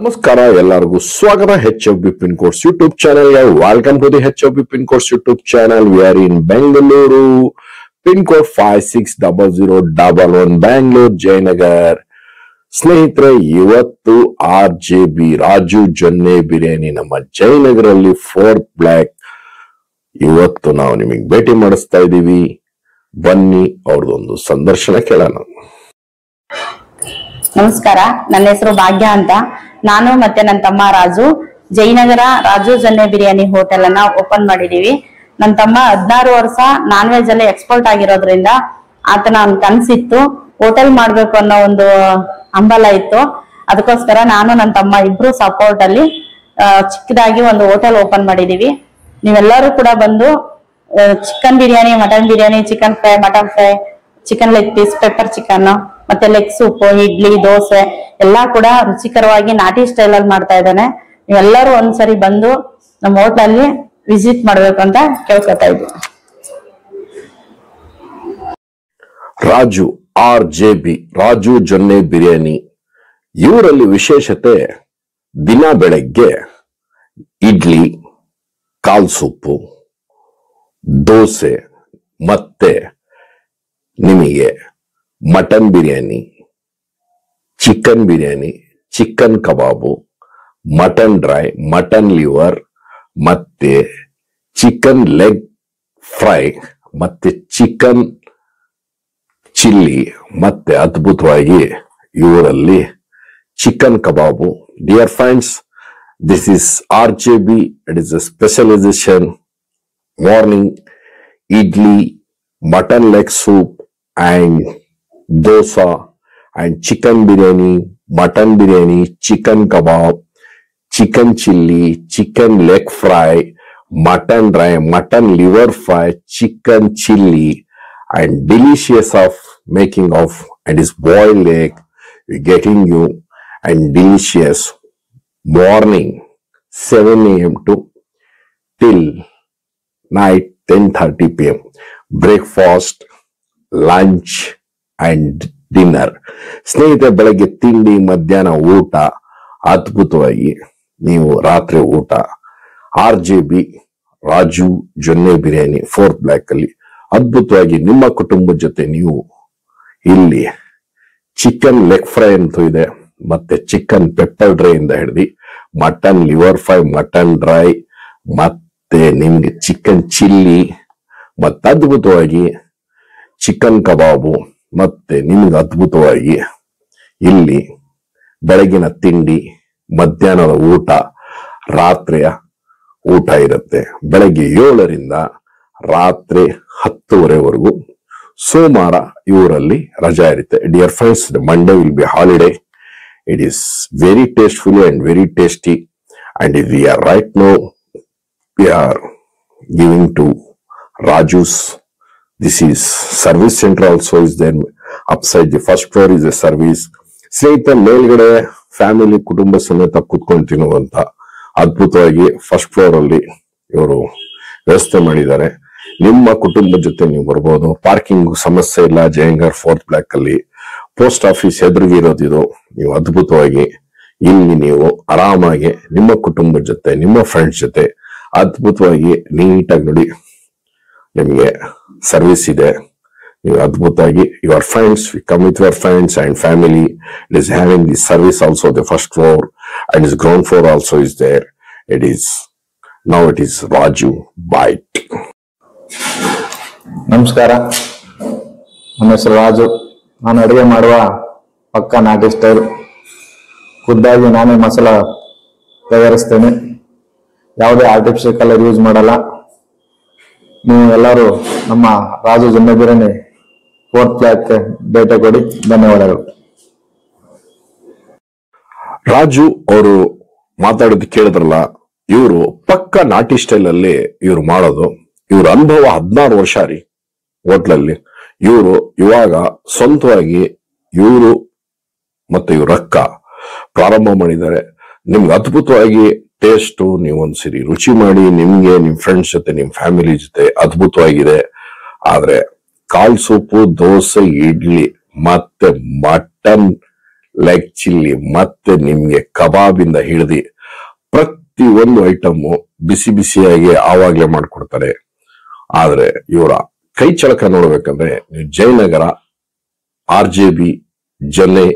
ನಮಸ್ಕಾರ ಎಲ್ಲರಿಗೂ ಸ್ವಾಗತ HFB Pin Codes YouTube channel. Welcome to the HFB Pin Codes YouTube channel. We are in Bangalore. Pin code 560011 Bangalore, Jayanagar. ಸ್ನೇಹಿತರೆ, ಇವತ್ತು RJB Raju Jonne biryani ನಮ್ಮ ಜಯನಗರಲ್ಲಿ 4th block ಇವತ್ತು ನಾವು ನಿಮಗೆ ಭೇಟಿ ಮಾಡಿಸ್ತಾ ಇದ್ದೀವಿ. ಬನ್ನಿ ಅವ್ರದೊಂದು ಸಂದರ್ಶನ ಕೇಳೋಣ. ನಮಸ್ಕಾರ, ನನ್ನ ಹೆಸರು ಭಾಗ್ಯ ಅಂತ. ನಾನು ಮತ್ತೆ ನನ್ನ ತಮ್ಮ ರಾಜು ಜಯನಗರ ರಾಜು ಜೊನ್ನೆ ಬಿರಿಯಾನಿ ಹೋಟೆಲ್ ಅನ್ನ ಓಪನ್ ಮಾಡಿದೀವಿ. ನನ್ನ ತಮ್ಮ 16 ವರ್ಷ ನಾನ್ ವೆಜ್ ಅಲ್ಲಿ ಎಕ್ಸ್ಪೋರ್ಟ್ ಆಗಿರೋದ್ರಿಂದ ಆತನ ಒಂದು ಕನಸಿತ್ತು, ಹೋಟೆಲ್ ಮಾಡ್ಬೇಕು ಅನ್ನೋ ಒಂದು ಹಂಬಲ ಇತ್ತು. ಅದಕ್ಕೋಸ್ಕರ ನಾನು ನನ್ನ ತಮ್ಮ ಇಬ್ರು ಸಪೋರ್ಟ್ ಅಲ್ಲಿ ಚಿಕ್ಕದಾಗಿ ಒಂದು ಹೋಟೆಲ್ ಓಪನ್ ಮಾಡಿದೀವಿ. ನೀವೆಲ್ಲರೂ ಕೂಡ ಬಂದು chicken biryani, mutton biryani, chicken fry, mutton fry, chicken leg piece, pepper chicken, ಮತ್ತೆ ಲೆಗ್ ಸೂಪ್, ಇಡ್ಲಿ, ದೋಸೆ ಎಲ್ಲಾ ಕೂಡ ರುಚಿಕರವಾಗಿ ನಾಟಿ ಸ್ಟೈಲ್ ಅಲ್ಲಿ ಮಾಡ್ತಾ ಇದ್ದಾನೆ. ನೀವೆಲ್ಲರೂ ಒಂದ್ಸರಿ ಬಂದು ನಮ್ಮ ಹೋಟೆಲ್ ಅಲ್ಲಿ ವಿಸಿಟ್ ಮಾಡ್ಬೇಕು ಅಂತ ಕೇಳ್ಕೊತಾ ಇದ್ದೀವಿ. ರಾಜು RJB ರಾಜು ಜೊನ್ನೆ ಬಿರಿಯಾನಿ ಇವರಲ್ಲಿ ವಿಶೇಷತೆ ದಿನ ಬೆಳಗ್ಗೆ ಇಡ್ಲಿ, ಕಾಲ್ ಸೂಪು, ದೋಸೆ ಮತ್ತೆ ನಿಮಗೆ mutton biryani, chicken biryani, chicken kebab, mutton dry, mutton liver ಮತ್ತೆ ಚಿಕನ್ ಲೆಗ್ ಫ್ರೈ ಮತ್ತೆ ಚಿಕನ್ ಚಿಲ್ಲಿ ಮತ್ತೆ ಅದ್ಭುತವಾಗಿ ಇವರಲ್ಲಿ chicken kebab. Dear friends, this is RJB. It is a specialisation. Morning idli, mutton leg soup and dosa and chicken biryani, mutton biryani, chicken kebab, chicken chilli, chicken leg fry, mutton dry, mutton liver fry, chicken chilli and delicious of making of and is boiled egg getting you and delicious morning 7 a.m. to till night 10:30 p.m. breakfast, lunch and dinner. ಸ್ನೇಹಿತರೆ, ಬೆಳಗ್ಗೆ ತಿಂಡಿ, ಮಧ್ಯಾಹ್ನ ಊಟ, ಅದ್ಭುತವಾಗಿ ನೀವು ರಾತ್ರಿ ಊಟ RJB Raju Jonne biryani 4th block ಅಲ್ಲಿ ಅದ್ಭುತವಾಗಿ ನಿಮ್ಮ ಕುಟುಂಬದ ಜೊತೆ ನೀವು ಇಲ್ಲಿ ಚಿಕನ್ ಲೆಗ್ ಫ್ರೈ ಅಂತೂ ಇದೆ, ಮತ್ತೆ ಚಿಕನ್ ಪೆಪ್ಪರ್ ಡ್ರೈ ಇಂದ ಹಿಡಿದು mutton liver fry, mutton dry ಮತ್ತೆ ನಿಮ್ಗೆ ಚಿಕನ್ ಚಿಲ್ಲಿ ಮತ್ತೆ ಅದ್ಭುತವಾಗಿ ಚಿಕನ್ ಕಬಾಬು ಮತ್ತೆ ನಿಮ್ಗೆ ಅದ್ಭುತವಾಗಿ ಇಲ್ಲಿ ಬೆಳಗಿನ ತಿಂಡಿ, ಮಧ್ಯಾಹ್ನದ ಊಟ, ರಾತ್ರಿಯ ಊಟ ಇರುತ್ತೆ. ಬೆಳಗ್ಗೆ 7ರಿಂದ ರಾತ್ರಿ 10:30ವರೆಗೂ. ಸೋಮವಾರ ಇವರಲ್ಲಿ ರಜಾ ಇರುತ್ತೆ. Dear friends, Monday will be holiday. It is very tasteful and very tasty and we are right now we are giving to Raju's. This is service center also is there. Upside the first floor is a service. ಸ್ನೇಹಿತರೆ, ಮೇಲ್ಗಡೆ family ಕುಟುಂಬ ಸಮೇತ ಕುತ್ಕೊಂಡು ತಿನ್ನುವಂತ ಅದ್ಭುತವಾಗಿ first floor ಅಲ್ಲಿ ಇವರು ವ್ಯವಸ್ಥೆ ಮಾಡಿದ್ದಾರೆ. ನಿಮ್ಮ ಕುಟುಂಬದ ಜೊತೆ ನೀವು ಬರ್ಬೋದು. ಪಾರ್ಕಿಂಗ್ ಸಮಸ್ಯೆ ಇಲ್ಲ. ಜಯನಗರ್ 4th ಬ್ಲಾಕ್ ಅಲ್ಲಿ ಪೋಸ್ಟ್ ಆಫೀಸ್ ಎದುರಿಗೆ ಇರೋದಿದು. ನೀವು ಅದ್ಭುತವಾಗಿ ಇಲ್ಲಿ ನೀವು ಆರಾಮಾಗಿ ನಿಮ್ಮ ಕುಟುಂಬದ ಜೊತೆ, ನಿಮ್ಮ ಫ್ರೆಂಡ್ಸ್ ಜೊತೆ ಅದ್ಭುತವಾಗಿ ನೀಟಾಗಿ ನೋಡಿ ನಿಮಗೆ ಸರ್ವಿಸ್ ಇದೆ. ನೀವು ಅದ್ಭುತವಾಗಿ your friends come with your friends and family. It is having the service also the first floor and is ground floor also is there. It is now it is Raju byte. ನಮಸ್ಕಾರ, ನನ್ನ ಹೆಸರು ರಾಜು. ನಾನು ಅಡುಗೆ ಮಾಡುವ ಪಕ್ಕ ನಾಟಿ ಸ್ಟೈಲ್. ಖುದ್ದಾಗಿ ನಾನೇ ಮಸಾಲ ತಯಾರಿಸ್ತೇನೆ. ಯಾವುದೇ ಆರ್ಟಿಫಿಷಿಯಲ್ ಕಲರ್ ಯೂಸ್ ಮಾಡಲ್ಲ. ನೀವು ಎಲ್ಲರೂ ನಮ್ಮ ರಾಜು ಜೊನ್ನೆ ಬಿರಿಯಾನಿ 4th ಬ್ಲಾಕ್ ಭೇಟಿ ಕೊಡಿ. ಧನ್ಯವಾದಗಳು. ರಾಜು ಅವರು ಮಾತಾಡೋದು ಕೇಳಿದ್ರಲ್ಲ, ಇವರು ಪಕ್ಕ ನಾಟಿ ಸ್ಟೈಲ್ ಅಲ್ಲಿ ಇವ್ರು ಮಾಡೋದು. ಇವ್ರ ಅನುಭವ 16 ವರ್ಷ ರೀ ಹೋಟ್ಲಲ್ಲಿ. ಇವರು ಇವಾಗ ಸ್ವಂತವಾಗಿ ಇವರು ಮತ್ತೆ ಇವ್ರ ಅಕ್ಕ ಪ್ರಾರಂಭ ಮಾಡಿದ್ದಾರೆ. ನಿಮ್ಗೆ ಅದ್ಭುತವಾಗಿ ಟೇಸ್ಟ್ ನೀವೊಂದ್ಸರಿ ರುಚಿ ಮಾಡಿ, ನಿಮ್ಗೆ ನಿಮ್ ಫ್ರೆಂಡ್ಸ್ ಜೊತೆ, ನಿಮ್ ಫ್ಯಾಮಿಲಿ ಜೊತೆ ಅದ್ಭುತವಾಗಿದೆ. ಆದ್ರೆ ಕಾಲ್ ಸೂಪು, ದೋಸೆ, ಇಡ್ಲಿ ಮತ್ತೆ ಮಟನ್ ಲೆಗ್ ಚಿಲ್ಲಿ ಮತ್ತೆ ನಿಮ್ಗೆ ಕಬಾಬಿಂದ ಹಿಡಿದು ಪ್ರತಿ ಒಂದು ಐಟಮ್ ಬಿಸಿ ಬಿಸಿಯಾಗಿ ಆವಾಗ್ಲೇ ಮಾಡ್ಕೊಡ್ತಾರೆ. ಆದ್ರೆ ಇವರ ಕೈ ಚಳಕ ನೋಡ್ಬೇಕಂದ್ರೆ ನೀವು ಜಯನಗರ RJB ಜೊನ್ನೆ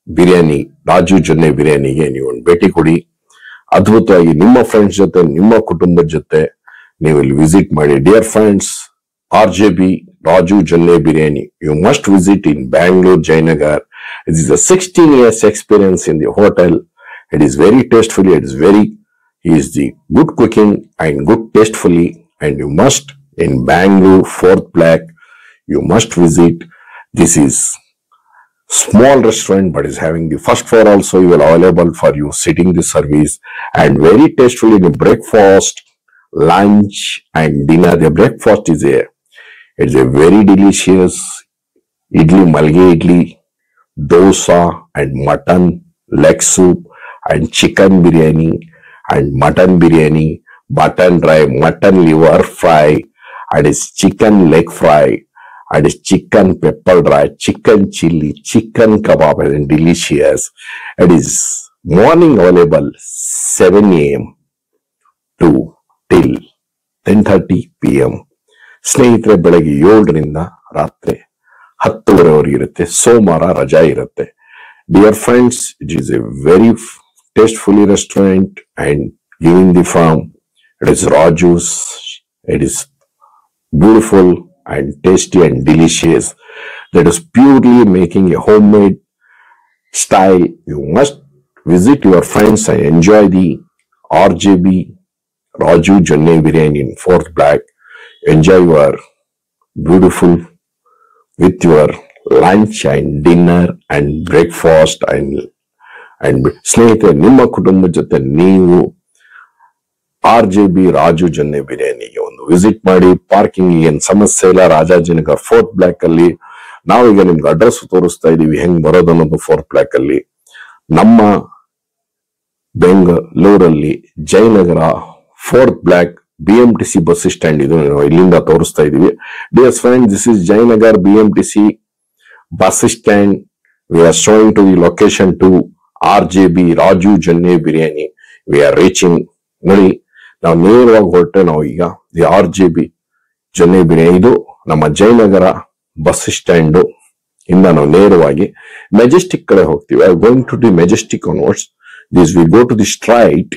ಬಿರಿಯಾನಿ, ರಾಜು ಜೊನ್ನೆ ಬಿರಿಯಾನಿಗೆ ನೀವು ಒಂದು ಭೇಟಿ ಕೊಡಿ. ಅದ್ಭುತವಾಗಿ ನಿಮ್ಮ ಫ್ರೆಂಡ್ಸ್ ಜೊತೆ, ನಿಮ್ಮ ಕುಟುಂಬದ ಜೊತೆ ನೀವು ಇಲ್ಲಿ ವಿಸಿಟ್ ಮಾಡಿ. Dear friends, RJB Raju Janne Biryani, you must visit in Bangalore, Jayanagar. It is a 16 years experience in the hotel. It is very tastefully, he is the good cooking and good tastefully, and you must in Bangalore, 4th Block, you must visit. This is small restaurant, but is having the first floor also you will available for you sitting the service, and very tastefully the breakfast, lunch and dinner. The breakfast is a, it's a very delicious idli, malge idli, dosa and mutton leg soup and chicken biryani and mutton biryani, mutton dry, mutton liver fry, and it's chicken leg fry, and it's chicken pepper dry, chicken chili, chicken kebab, and delicious. It is morning available 7 a.m. to till 10:30 p.m. ಸ್ನೇಹಿತರೆ, ಬೆಳಗ್ಗೆ 7ರಿಂದ ರಾತ್ರಿ 10:30 ಇರುತ್ತೆ. ಸೋಮವಾರ ರಜಾ ಇರುತ್ತೆ. Dear friends, it is a very tastefully restaurant and giving the farm. It is Raju's. It is beautiful and tasty and delicious. That is purely making a homemade style. You must visit your friends and enjoy the RJB Raju Janne Biryani in 4th Block. Enjoy your beautiful with your lunch and dinner and breakfast and ಸ್ನೇಹಿತರೆ, ನಿಮ್ಮ ಕುಟುಂಬದ ಜೊತೆ ನೀವು RJB Raju ಜೊನ್ನೆ ಬಿರಿಯಾನಿಗೆ ಒಂದು visit ಮಾಡಿ. Parking ಏನ್ ಸಮಸ್ಯೆ ಇಲ್ಲ. ರಾಜಾಜಿನಗರ್ 4th Block ಅಲ್ಲಿ ನಾವೀಗ ನಿಮ್ಗೆ ಅಡ್ರೆಸ್ ತೋರಿಸ್ತಾ ಇದೀವಿ, ಹೆಂಗ್ ಬರೋದು ಅನ್ನೋದು. 4th Block ಅಲ್ಲಿ ನಮ್ಮ ಬೆಂಗಳೂರಲ್ಲಿ Jayanagar 4th Block BMTC bus stand ಇದು ಇಲ್ಲಿಂದ ತೋರಿಸ್ತಾ ಇದೀವಿ. Dear friend, this is Jayanagar BMTC bus stand. We are showing to the location to RJB Raju Janne Biryani. We are reaching. ನೋಡಿ, ನಾವು ನೇರವಾಗಿ ಹೊರಟೆ. ನಾವು ಈಗ ದಿ RJB ಜೊನ್ನೆ ಬಿರಿಯಾನಿ, ಇದು ನಮ್ಮ ಜಯನಗರ ಬಸ್ ಸ್ಟ್ಯಾಂಡ್ ಇಂದ ನಾವು ನೇರವಾಗಿ ಮೆಜೆಸ್ಟಿಕ್ ಕಡೆ ಹೋಗ್ತೀವಿ. I going to the Majestic onwards. This we go to the straight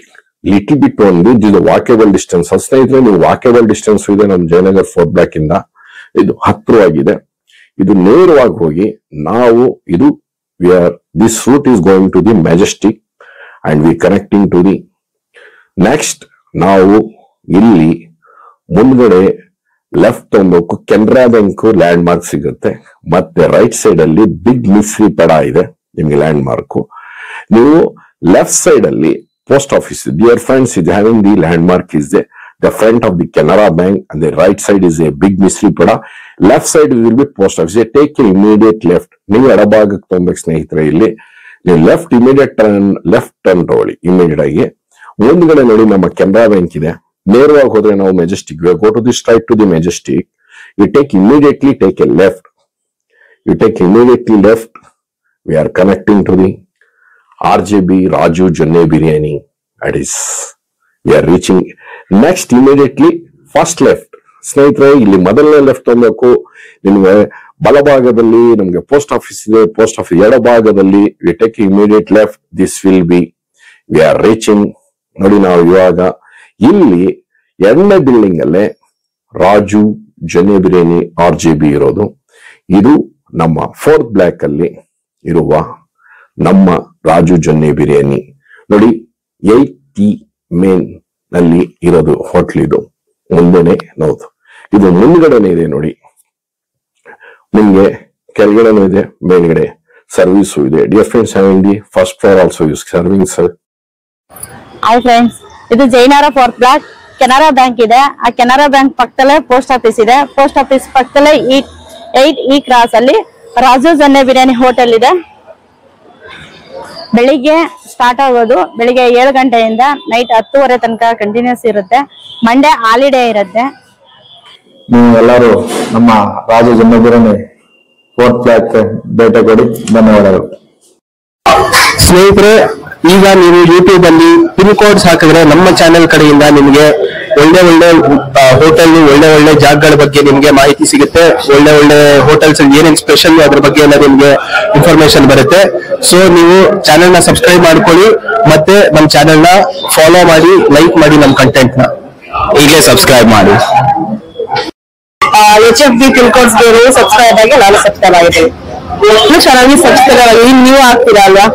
little bit only. This walkable distance. ಸ್ನೇಹಿತರೆ, ನೀವು ವಾಕೇಬಲ್ ಡಿಸ್ಟೆನ್ಸ್ ಇದೆ ನಮ್ಮ ಜಯನಗರ್ 4th Block ಇಂದ. ಇದು ಹತ್ತಿರವಾಗಿದೆ. ಇದು ನೇರವಾಗಿ ಹೋಗಿ ನಾವು ಇದು this route is going to the Majestic and we connecting to the next. ನಾವು ಇಲ್ಲಿ ಮುಂದ್ಗಡೆ ಲೆಫ್ಟ್ ತಗೊಂಡ್ಬೇಕು. ಕೆನರಾ ಬ್ಯಾಂಕ್ ಲ್ಯಾಂಡ್ ಮಾರ್ಕ್ ಸಿಗುತ್ತೆ. ಮತ್ತೆ ರೈಟ್ ಸೈಡ್ ಅಲ್ಲಿ ಬಿಗ್ ಮಿಸ್ರಿ ಪಡ ಇದೆ ನಿಮ್ಗೆ ಲ್ಯಾಂಡ್ ಮಾರ್ಕ್. ನೀವು ಲೆಫ್ಟ್ ಸೈಡ್ ಅಲ್ಲಿ post office. Dear friends, is having the landmark is the front of the Canara Bank, and the right side is a big Misri Pada. Left side will be post office. Take an immediate left. ನೀವು ಎಡಭಾಗಕ್ಕೆ ತಗೊಂಬೇಕು ಸ್ನೇಹಿತರೆ. ಇಲ್ಲಿ ನೀವು left left turn ತಗೊಳ್ಳಿ immediate ಆಗಿ. ಮುಂದ್ಗಡೆ ನೋಡಿ ನಮ್ಮ ಕೆನರಾ ಬ್ಯಾಂಕ್ ಇದೆ. ನೇರವಾಗಿ ಹೋದ್ರೆ ನಾವು Majestic. Go to the straight to the Majestic. You take immediately take a left. You take immediately left. We are connecting to the RJB Raju Janne Biryani. That is, we are reaching. Next, immediately first left. ಸ್ನೇಹಿತರೆ, ಇಲ್ಲಿ ಮೊದಲನೇ left ತಗೋಬೇಕು. ನಿಮ್ಗೆ ಬಲಭಾಗದಲ್ಲಿ ನಮ್ಗೆ post office ಇದೆ. Post office ಎಡಭಾಗದಲ್ಲಿ we take immediate left. This will be we are reaching. ನೋಡಿ, ನಾವು ಇವಾಗ ಇಲ್ಲಿ 2ನೇ ಬಿಲ್ಡಿಂಗ್ ಅಲ್ಲೇ ರಾಜು ಜೊನ್ನೆ ಬಿರಿಯಾನಿ RJB ಇರೋದು. ಇದು ನಮ್ಮ 4th Block ಅಲ್ಲಿ ಇರುವ ನಮ್ಮ ರಾಜು ಜೊನ್ನೆ ಬಿರಿಯಾನಿ. ನೋಡಿ, 8 ಮೇನ್ ನಲ್ಲಿ ಇರೋದು ಹೋಟ್ಲ್. ಇದು ಮುಂದೆನೆ ನೋದು. ಇದು ಮುಂದ್ಗಡೆನೆ ಇದೆ ನೋಡಿ. ನಿಮ್ಗೆ ಕೆಳಗಡೆನೂ ಇದೆ, ಮೇಲ್ಗಡೆ ಸರ್ವಿಸು ಇದೆ. Dear friends, having the first floor also use serving sir. Hi friends, ಇದು Jayanagar 4th Block Canara bank ಇದೆ. ಆ ಕೆನರಾ ಬ್ಯಾಂಕ್ ಪಕ್ಕದಲ್ಲೇ ಪೋಸ್ಟ್ ಆಫೀಸ್ ಇದೆ. ಪೋಸ್ಟ್ ಆಫೀಸ್ ಪಕ್ಕದಲ್ಲೇ 8 ಕ್ರಾಸ್ ಅಲ್ಲಿ ರಾಜು ಜೊನ್ನೆ ಬಿರಿಯಾನಿ ಹೋಟೆಲ್ ಇದೆ. ಬೆಳಿಗ್ಗೆ ಸ್ಟಾರ್ಟ್ ಆಗೋದು ಬೆಳಿಗ್ಗೆ 7 ಗಂಟೆಯಿಂದ ನೈಟ್ 10:30 ತನಕ ಕಂಟಿನ್ಯೂಸ್ ಇರುತ್ತೆ. ಮಂಡೇ ಹಾಲಿಡೇ ಇರುತ್ತೆ. ನೀವು ಎಲ್ಲರೂ ನಮ್ಮ ರಾಜು ಜೊನ್ನೆ ಬಿರಿಯಾನಿ 4th Block ಭೇಟಿ ಕೊಡಿ. ಧನ್ಯವಾದಗಳು. ಸ್ನೇಹಿತರೆ, ಈಗ ನೀವು ಯೂಟ್ಯೂಬ್ ಅಲ್ಲಿ ಪಿನ್ ಕೋಡ್ಸ್ ಹಾಕಿದ್ರೆ ನಮ್ಮ ಚಾನೆಲ್ ಕಡೆಯಿಂದ ನಿಮ್ಗೆ ಒಳ್ಳೆ ಒಳ್ಳೆ ಹೋಟೆಲ್, ಒಳ್ಳೆ ಒಳ್ಳೆ ಜಾಗಗಳ ಬಗ್ಗೆ ನಿಮ್ಗೆ ಮಾಹಿತಿ ಸಿಗುತ್ತೆ. ಒಳ್ಳೆ ಒಳ್ಳೆ ಹೋಟೆಲ್ಸ್ ಏನೇನ್ ಸ್ಪೆಷಲ್ ಅದ್ರ ಬಗ್ಗೆ ಎಲ್ಲ ನಿಮ್ಗೆ ಇನ್ಫಾರ್ಮೇಶನ್ ಬರುತ್ತೆ. ಸೊ ನೀವು ಚಾನೆಲ್ ನ ಸಬ್ಸ್ಕ್ರೈಬ್ ಮಾಡ್ಕೊಳ್ಳಿ, ಮತ್ತೆ ನಮ್ಮ ಚಾನೆಲ್ ನ ಫಾಲೋ ಮಾಡಿ, ಲೈಕ್ ಮಾಡಿ, ನಮ್ಮ ಕಂಟೆಂಟ್ ನ ಈಗಲೇ ಸಬ್ಸ್ಕ್ರೈಬ್ ಮಾಡಿ. HFB ಪಿನ್ ಕೋಡ್ಸ್ ಸಬ್ಸ್ಕ್ರೈಬ್ ಆಗಿ ನಾನು ಸಬ್ಸ್ಕ್ರೈಬ್ ಆಗಿದ್ದೀನಿ. ಚೆನ್ನಾಗಿ ಸಬ್ಸ್ಕ್ರೈಬ್ ಆಗಿ ನೀವು ಆಗ್ತೀರಾ ಅಲ್ವಾ?